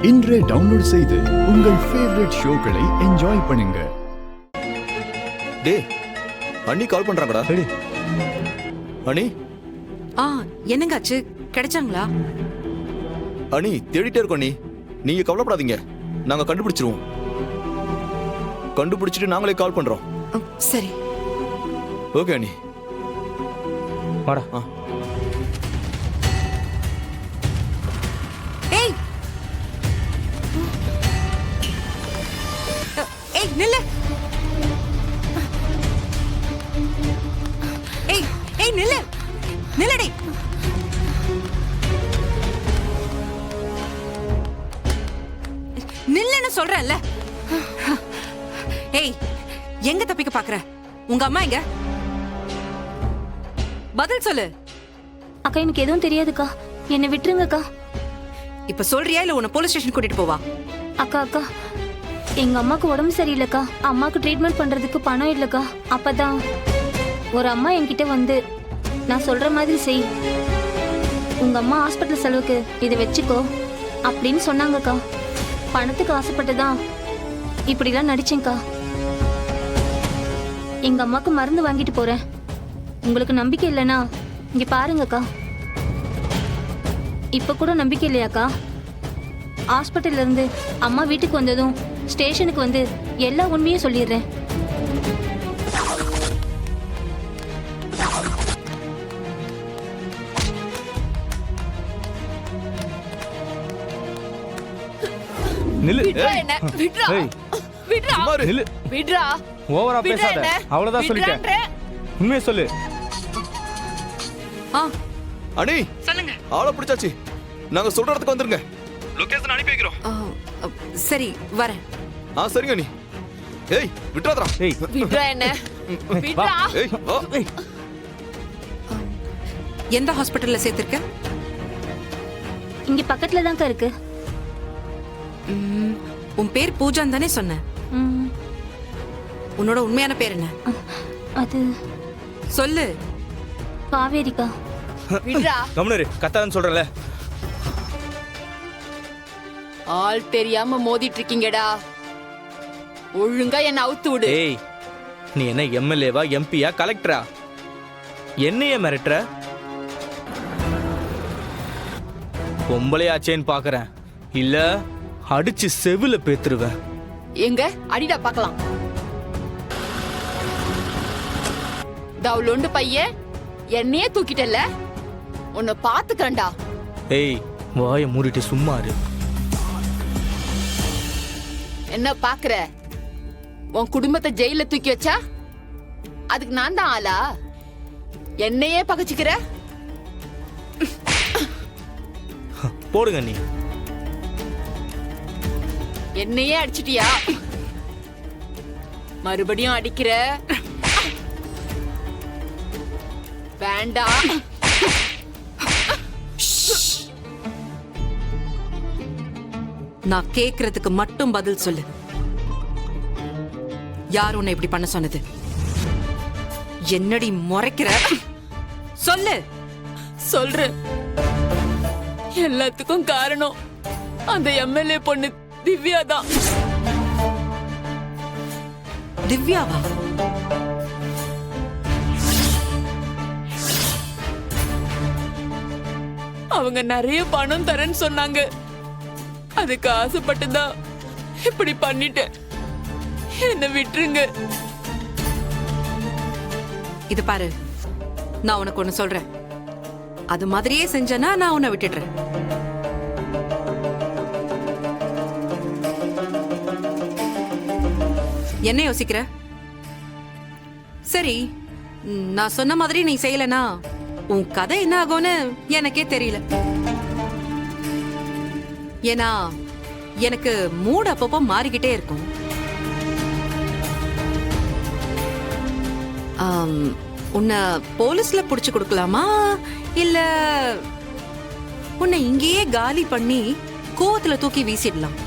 இன்றே டவுன்லோட் செய்து உங்கள் ஃபேவரட் ஷோக்களை என்ஜாய் பண்ணுங்க. டேய் அண்ணி கால் பண்றாங்கடா. ரெடி அண்ணி. என்னங்க ஆச்சு? கிடைச்சாங்களா? அண்ணி தேடிட்டே இருக்கோம் அண்ணி. நீங்க கவலைப்படாதீங்க, நாங்க கண்டுபிடிச்சிருவோம். கண்டுபிடிச்சிட்டு நாங்களே கால் பண்றோம். சரி ஓகே அண்ணி. வாடா. ஏய் ஏய் நில்லு. ஏய் ஏய் நில்லு நில்லடி. நில்லுன்னு சொல்றேன்ல. ஏய் எங்க தப்பிக்க பாக்குற? உங்க அம்மா எங்க? பதில் சொல்லு. அக்கா எனக்கு எதுவும் தெரியாதுக்கா, என்னை விட்டுருங்கக்கா. இப்ப சொல்றியா இல்ல உன்னை போலீஸ் ஸ்டேஷன் கூட்டிட்டு போவா? அக்கா அக்கா எங்க அம்மாக்கு உடம்பு சரியில்லைக்கா, அம்மாக்கு ட்ரீட்மெண்ட் பண்றதுக்கு பணம் இல்லக்கா. அப்பதான் ஒரு அம்மா என்கிட்ட வந்து நான் சொல்ற மாதிரி செய், உங்க அம்மா ஹாஸ்பிட்டல் செலவுக்கு இதை வச்சுக்கோ அப்படின்னு சொன்னாங்கக்கா. பணத்துக்கு ஆசைப்பட்டுதான் இப்படிலாம் நடிச்சேங்க்கா. எங்க அம்மாக்கு மருந்து வாங்கிட்டு போறேன். உங்களுக்கு நம்பிக்கை இல்லைன்னா இங்க பாருங்கக்கா. இப்ப கூட நம்பிக்கை இல்லையாக்கா? ஹாஸ்பிட்டல்ல இருந்து அம்மா வீட்டுக்கு வந்ததும் ஸ்டேஷனுக்கு வந்து எல்லா உண்மையும் சொல்லிடுறேன். நில்லு. என்ன விட்றா ஏய், விட்றா சும்மா இரு. நில்லு. விட்றா ஓவரா விட்றா பேசாத. என்ன? அவ்வளவுதான் சொல்லிட்டேன். விட்றான்றேன். உண்மையை சொல்லு. அண்ணி சொல்லுங்க. ஆளை பிடிச்சாச்சு, நாங்க சொல்ற இடத்துக்கு வந்துருங்க. லொகேஷன் அனுப்பி வைக்கிறோம். சரி வரேன். சரிங்க அண்ணி. ஏய் விட்றாதடா. ஏய் விட்றா என்ன விட்றா. ஏய் வா. ஏய் எந்த ஹாஸ்பிட்டல்ல சேர்த்திருக்க? இங்க பக்கத்துல தான்க்கா இருக்கு. உன் பேர் பூஜான் தானே சொன்ன? ம், உன்னோட உண்மையான பேர் என்ன? அது சொல்லு. காவேரிக்கா. விட்றா. கம்னரு கத்தாதன்னு சொல்றல. ஆள் தெரியாம மோதிட்டு இருக்கீங்கடா. ஒழுங்கா என்ன அவுத்து விடு. ஏய் நீ என்ன எம்எல்ஏவா எம்பியா கலெக்டரா? என்னைய மிரட்டுற? பொம்பளையாச்சேன்னு பாக்குறேன், இல்ல அடிச்சு செவுல பேத்துருவேன். எங்க அடிடா பார்க்கலாம். தவுலொண்டு பையன் என்னையே தூக்கிட்டல்ல, உன்னை பாத்துக்கறேன்டா. ஏய் வாயை மூடிட்டு சும்மா இரு. என்ன பாக்குற? உன் குடும்பத்தை ஜெயில தூக்கி வச்சா அதுக்கு நான் தான் ஆளா? என்னையே பகச்சுக்கிற? போடுங்க நீ. என்னையே அடிச்சிட்டியா? மறுபடியும் அடிக்கிற? வேண்டாம். நான் கேக்குறதுக்கு மட்டும் பதில் சொல்லு. யார் உன்னை இப்படி பண்ண சொன்னது? என்னடி முறைக்கிற? சொல்லு. சொல்றேன். எல்லாத்துக்கும் காரணம் அந்த எம்எல்ஏ பொண்ணு திவ்யா தான். திவ்யாவா? அவங்க நிறைய பணம் தரேன்னு சொன்னாங்க. அதுக்கு ஆசைப்பட்டுதான் இப்படி பண்ணிட்டேன். என்ன விட்டுருங்க. இது பாரு, நான் உனக்கு ஒண்ணு சொல்றேன். அது மாதிரியே செஞ்சனா நான் உன்னை விட்டுடுறேன். என்ன யோசிக்கிற? சரி, நான் சொன்ன மாதிரி நீ செய்யலனா உன் கதை என்ன ஆகும்னு எனக்கே தெரியல. ஏன்னா எனக்கு மூட் அப்பப்போ மாறிக்கிட்டே இருக்கும். உன்னை போலீஸ்ல புடிச்சு கொடுக்கலாமா, இல்ல உன்னை இங்கேயே காலி பண்ணி கோவத்துல தூக்கி வீசிடலாம்?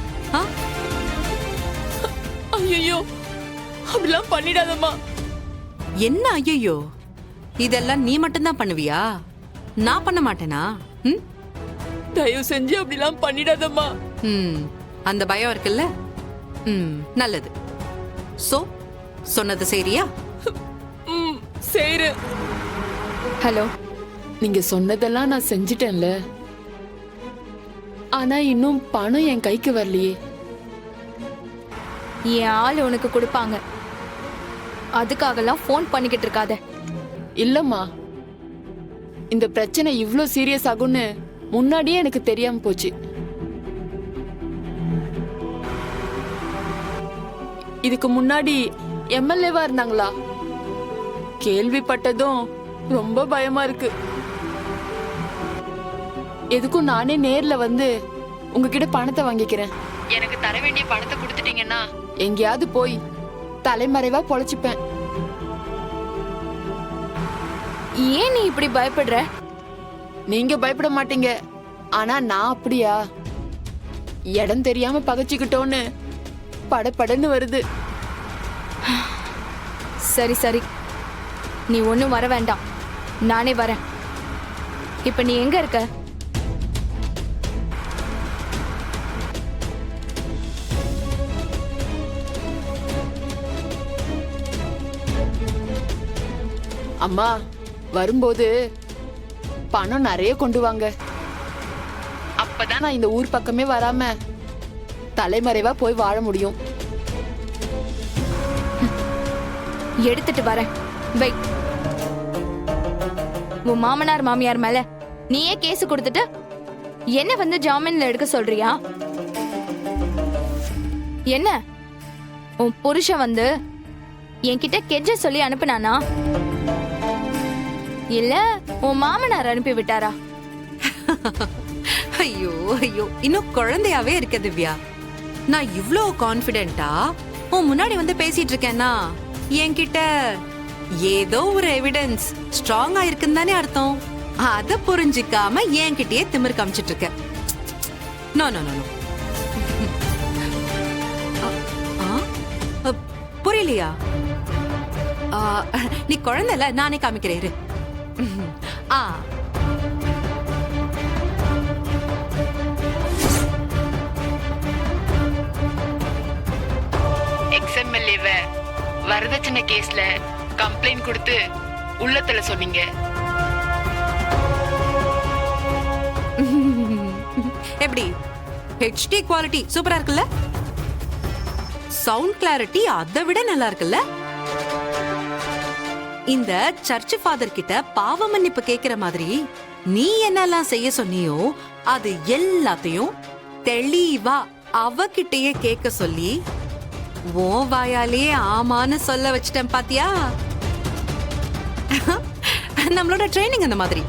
ஐயோ அப்படிலாம் பண்ணிடாதம்மா. என்ன ஐயோ? இதெல்லாம் நீ மட்டும்தான் பண்ணுவியா? நான் பண்ண மாட்டேனா? தயவு செஞ்சு அப்படிலாம் பண்ணிடாதம்மா. ம் அந்த பயம் இருக்குல்ல? ம் நல்லது. சோ சொன்னது சரியா? ம் செய்றேன். ஹலோ. நீங்க சொன்னதெல்லாம் நான் செஞ்சிட்டேன்ல. ஆனா இன்னும் பணம் என் கைக்கு வரலையே. என் ஆள் உனக்கு கொடுப்பாங்க. அதுக்காகலாம் ஃபோன் பண்ணிக்கிட்டு இருக்காத. இல்லம்மா, இந்த பிரச்சனை இவ்ளோ சீரியஸ் ஆகும்னு முன்னாடியே எனக்கு தெரியாம போச்சு. இதுக்கு முன்னாடி எம்எல்ஏவா இருந்தாங்களா? கேள்விப்பட்டதும் ரொம்ப பயமா இருக்கு. எதுக்கும் நானே நேர்ல வந்து உங்ககிட்ட பணத்தை வாங்கிக்கிறேன். எனக்கு தர வேண்டிய பணத்தை கொடுத்துட்டீங்கன்னா எங்கேயாவது போய் தலைமறைவா பொழைச்சுப்பேன். ஏன் நீ இப்படி பயப்படுற? நீங்க பயப்பட மாட்டீங்க, ஆனா நான் அப்படியா? இடம் தெரியாம பகச்சுக்கிட்டோன்னு படபடன்னு வருது. சரி சரி, நீ ஒன்றும் வர வேண்டாம், நானே வரேன். இப்ப நீ எங்க இருக்க? அம்மா, வரும்போது பணம் நிறைய கொண்டு வாங்க. அப்பதான் நான் இந்த ஊர் பக்கமே வராம தலைமறைவா போய் வாழ முடியும். எடுத்துட்டு வரேன், வை. உன் மாமனார் மாமியார் மேல நீயே கேஸ் கொடுத்துட்டு என்ன வந்து ஜாமீன்ல எடுக்க சொல்றியா? என்ன உன் புருஷன் வந்து என்கிட்ட கெஞ்ச சொல்லி அனுப்புனானா, இல்ல உன் மாமனார் அனுப்பி விட்டாரா? ஐயோ ஐயோ, இன்னும் குழந்தையாவே இருக்க திவ்யா. நான் இவ்ளோ கான்ஃபிடென்ட்டா உன் முன்னாடி வந்து பேசிட்டு இருக்கேன்னா என்கிட்ட ஏதோ ஒரு எவிடன்ஸ் ஸ்ட்ராங்கா இருக்குன்னு தானே அர்த்தம். அத புரிஞ்சிக்காம என்கிட்டயே திமிர் காமிச்சிட்டு இருக்க. No no no no. புரியலையா? நீ குழந்தைல, நானே காமிக்கிறேன் இரு. ஆ எக்ஸ்எம்எல்ஏவ வரதட்சணை கேஸ்ல கம்ப்ளைண்ட் கொடுத்து உள்ளத்துல சொன்னீங்க. எப்படி ஹெச்டி குவாலிட்டி சூப்பரா இருக்குல்ல? சவுண்ட் கிளாரிட்டி அதை விட நல்லா இருக்குல்ல? இந்த சர்ச் ஃபாதர் கிட்ட பாவ மன்னிப்பு கேக்குற மாதிரி நீ என்னெல்லாம் செய்ய சொன்னியோ அது எல்லாத்தையும் தெளிவா அவகிட்டயே கேட்க சொல்லி ஓ வாயாலேயே ஆமான்னு சொல்ல வச்சிட்டேன் பாத்தியா? நம்மளோட ட்ரைனிங் அந்த மாதிரி.